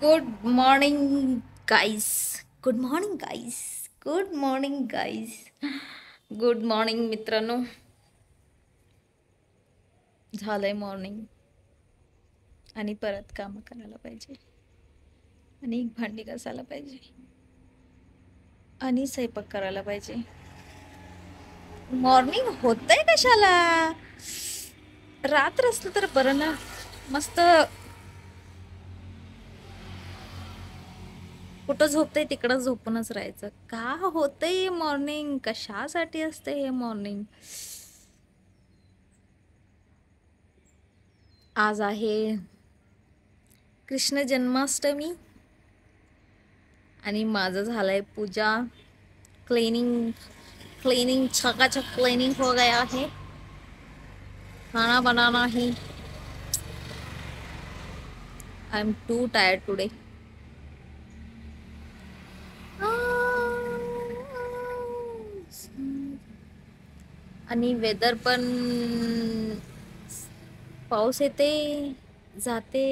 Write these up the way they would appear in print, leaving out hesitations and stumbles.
Good morning guys. Good morning guys. Good morning guys. Good morning मित्रांनो. झालंय morning आणि परत काम करायला पाहिजे आणि भांडी घासायला पाहिजे आणि स्वयंपाक करायला पाहिजे. मॉर्निंग होतंय कशाला? रात्र असलं तर बरं ना. मस्त कुठं झोपतंय तिकडं झोपूनच राहायचं. का होतंय मॉर्निंग? कशासाठी असते हे मॉर्निंग? आज आहे कृष्ण जन्माष्टमी आणि माझं झालंय पूजा. क्लीनिंग क्लीनिंग छकाछक क्लीनिंग हो गया है. खाना बनाना है. I am to tired today. आणि वेदर पण पाऊस येते जाते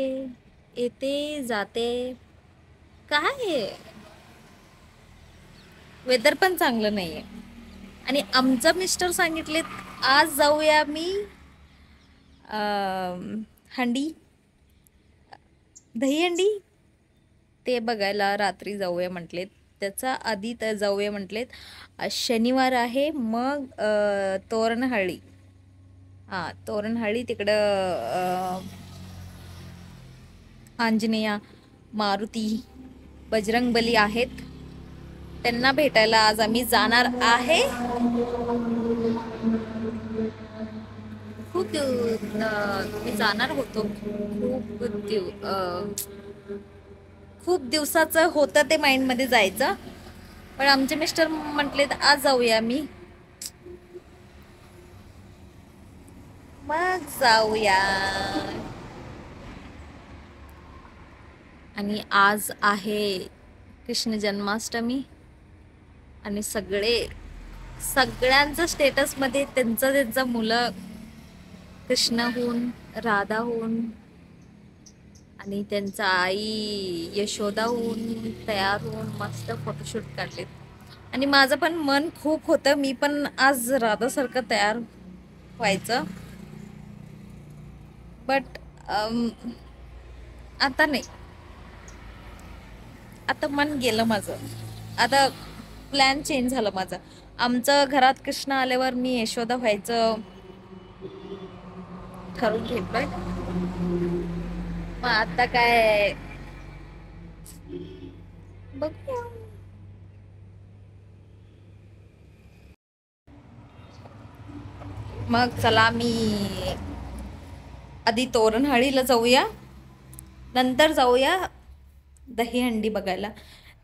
येते जाते. काय आहे? वेदर पण चांगलं नाहीये. आणि आमचं मिस्टर सांगितलेत आज जाऊया मी हंडी दहीहंडी ते बघायला. रात्री जाऊया म्हटलेत. त्याचा आधी तर जाऊया म्हटलेत. आज शनिवार आहे. मग तोरणहळ्ळी. हां, तोरणहळ्ळी तिकडं आंजनेया, मारुती, बजरंगबली आहेत. त्यांना भेटायला आज आम्ही जाणार आहे. मी जाणार होतो. खूप दिवसाचं होतं ते माइंडमध्ये जायचं. पण आमचे मिस्टर म्हटले आज जाऊया मी. मग जाऊया. आणि आज आहे कृष्ण जन्माष्टमी आणि सगळ्यांचं स्टेटसमध्ये त्यांचा मुलं कृष्णहून, राधाहून आणि त्यांचा आई यशोदाहून तयार होऊन मस्त फोटोशूट काढलेत. आणि माझं पण मन खूप होतं मी पण आज राधासारखं तयार व्हायचं. बट आता नाही. आता मन गेलं माझं. आता प्लॅन चेंज झालं माझं. आमचं घरात कृष्ण आल्यावर मी यशोदा व्हायचं ठरवून घेतलंय. मग आता काय बघूया. मग चला मी आधी तोरणहळ्ळीला जाऊया. नंतर जाऊया दहीहंडी बघायला.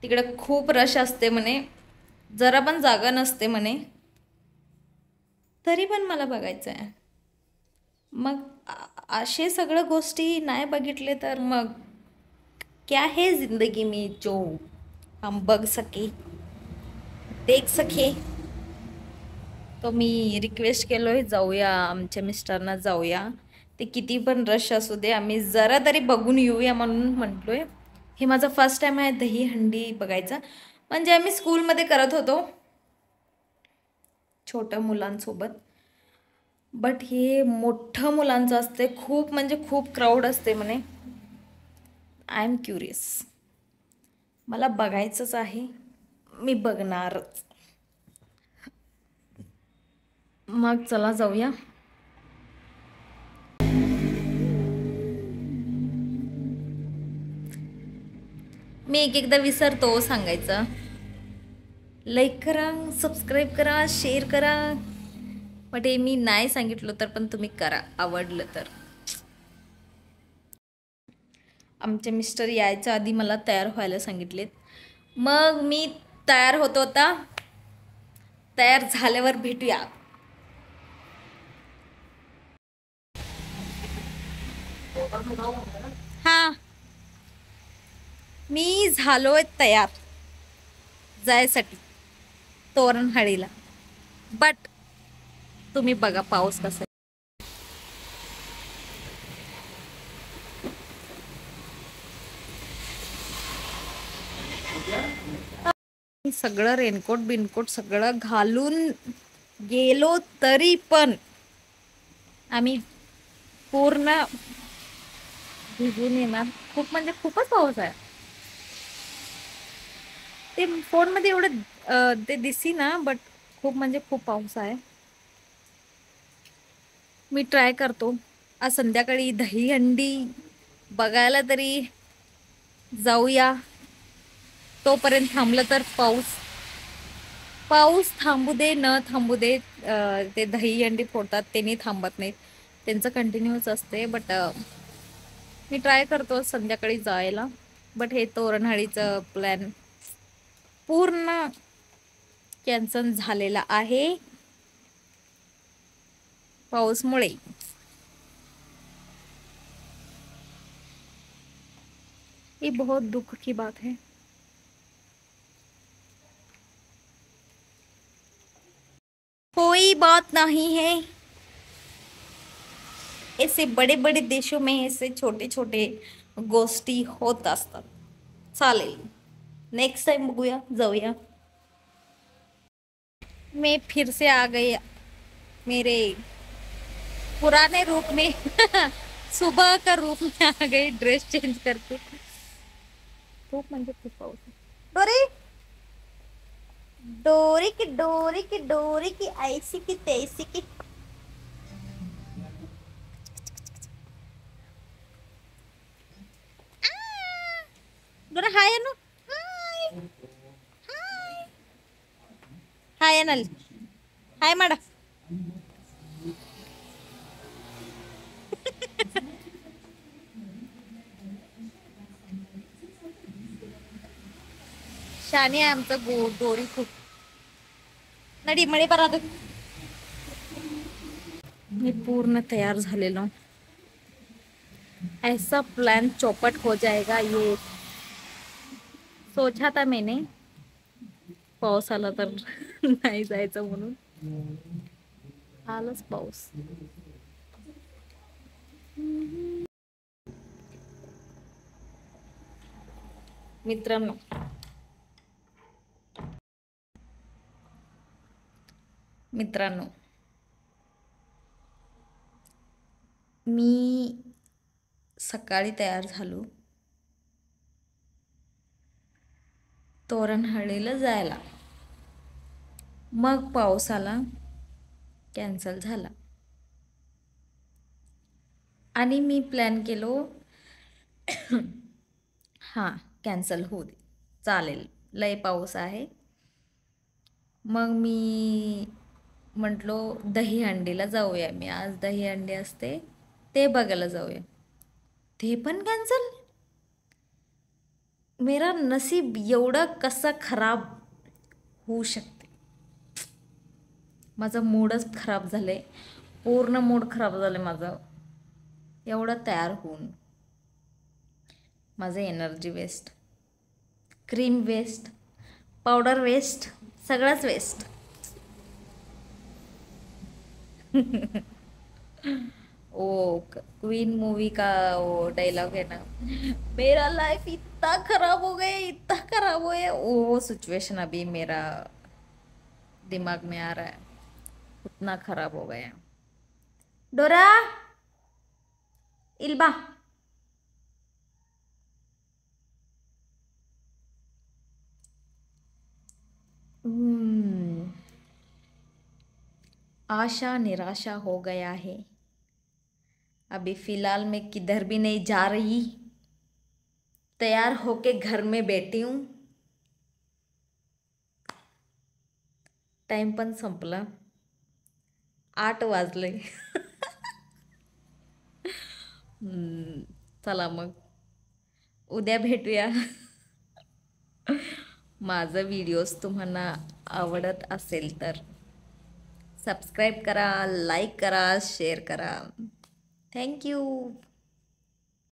तिकडे खूप रश असते म्हणे. जरा पण जागा नसते म्हणे. तरी पण मला बघायचं आहे. मग असे सगळं गोष्टी नाही बघितले तर मग क्या है जिंदगी में जो हम बघ सके देख सके. तो मी रिक्वेस्ट केलोय जाऊया. आमच्या मिस्टरना जाऊया. ते किती पण रश असू दे आम्ही जरा तरी बघून येऊया म्हणून म्हटलोय. हे माझा फर्स्ट टाइम आहे दहीहंडी बघायचा. म्हणजे आम्ही स्कूलमध्ये करत होतो छोट्या मुलांसोबत. बट हे मोठं मुलांचं असते. खूप म्हणजे खूप क्राऊड असते म्हणे. I am curious. मला बघायचंच आहे. मी बघणारच. मग चला जाऊया. मी एकदा विसरतो सांगायचं. लाईक करा, सबस्क्राईब करा, शेअर करा. बट हे मी नाही सांगितलं तर पण तुम्ही करा आवडलं तर. आमचे मिस्टर यायच्या आधी मला तयार व्हायला सांगितलेत. मग मी तयार होतो. आता तयार झाल्यावर भेटूया. हां, मी झालोय तयार जायसाठी तोरणहळ्ळीला. बट तुम्ही बघा पाऊस कसा. सगळं रेनकोट बिनकोट सगळं घालून गेलो तरी पण आम्ही पूर्ण भिजून येणार. खूप म्हणजे खूपच पाऊस आहे. ते फोन मध्ये एवढं ते दिसी ना, बट खूप म्हणजे खूप पाऊस आहे. मी ट्राय करतो आज संध्याकाळी दहीहंडी बघायला तरी जाऊया. तोपर्यंत थांबलं तर पाऊस थांबू दे न थांबू दे, ते दहीहंडी फोडतात ते नाही थांबत नाहीत, त्यांचं कंटिन्यूच असते. बट मी ट्राय करतो संध्याकाळी जायला. बट हे तोरणहाळीचं प्लॅन पूर्ण कॅन्सल झालेला आहे पाऊसमुळे. ये बहुत दुख की बात है. कोई बात नहीं है, ऐसे बड़े बड़े देशों में ऐसे छोटे छोटे गोष्टी होत असतात. चालेल, नेक्स्ट टाइम बघूया, जाऊया. मैं फिर से आ गई मेरे पुराने रूप में. सुबह का रूप में आ गई ड्रेस चेंज करके. खूप म्हणजे खूप पाऊस आहे. डोरी डोरी की डोरी की डोरी की ऐसी की तैसी की. डोरा हाय अनु, हाय हाय हाय अनल, हाय माडा. शानी आहे आमचं डोरी खूप नडी मळे परात. मी पूर्ण तयार झालेलो. ऐसा प्लान चौपट हो जाएगा ये सोचा था मैंने. पाऊस आला तर नाही जायचं म्हणून. आलाच पाऊस. मित्रांनो, मित्रांनो मी सकाळी तयार झालो तोरणहळीला जायला. मग पाऊस आला, कॅन्सल झाला. आणि मी प्लॅन केलो हां कॅन्सल होऊ दे, चालेल, लय पाऊस आहे. मग मी म्हटलो दहीहंडीला जाऊया. मी आज दहीहंडी असते ते बघायला जाऊया. ते पण कॅन्सल. मेरा नसीब एवढं कसं खराब होऊ शकते. माझं मूडच खराब झाले, पूर्ण मूड खराब झालं माझं. एवढं तयार होऊन माझं energy waste, cream waste, powder waste, सगळंच वेस्ट. ओ क्वीन मूवी का वो डायलॉग है ना, मेरा लाइफ इतना खराब हो गया, इतना खराब हो गया. वो सिचुएशन अभी मेरा दिमाग में आ रहा है. उतना खराब हो गया. डोरा इल्बा. आशा निराशा हो गया है. अभी फिलहाल मैं किधर भी नहीं जा रही, तैयार होके घर में बैठी हूँ. टाइम पण संपला, 8 वाजले. चला मग उद्या भेटूया. माझं व्हिडिओज तुम्हाला आवडत असेल तर सबस्क्राईब करा, लाईक करा, शेअर करा. थँक्यू.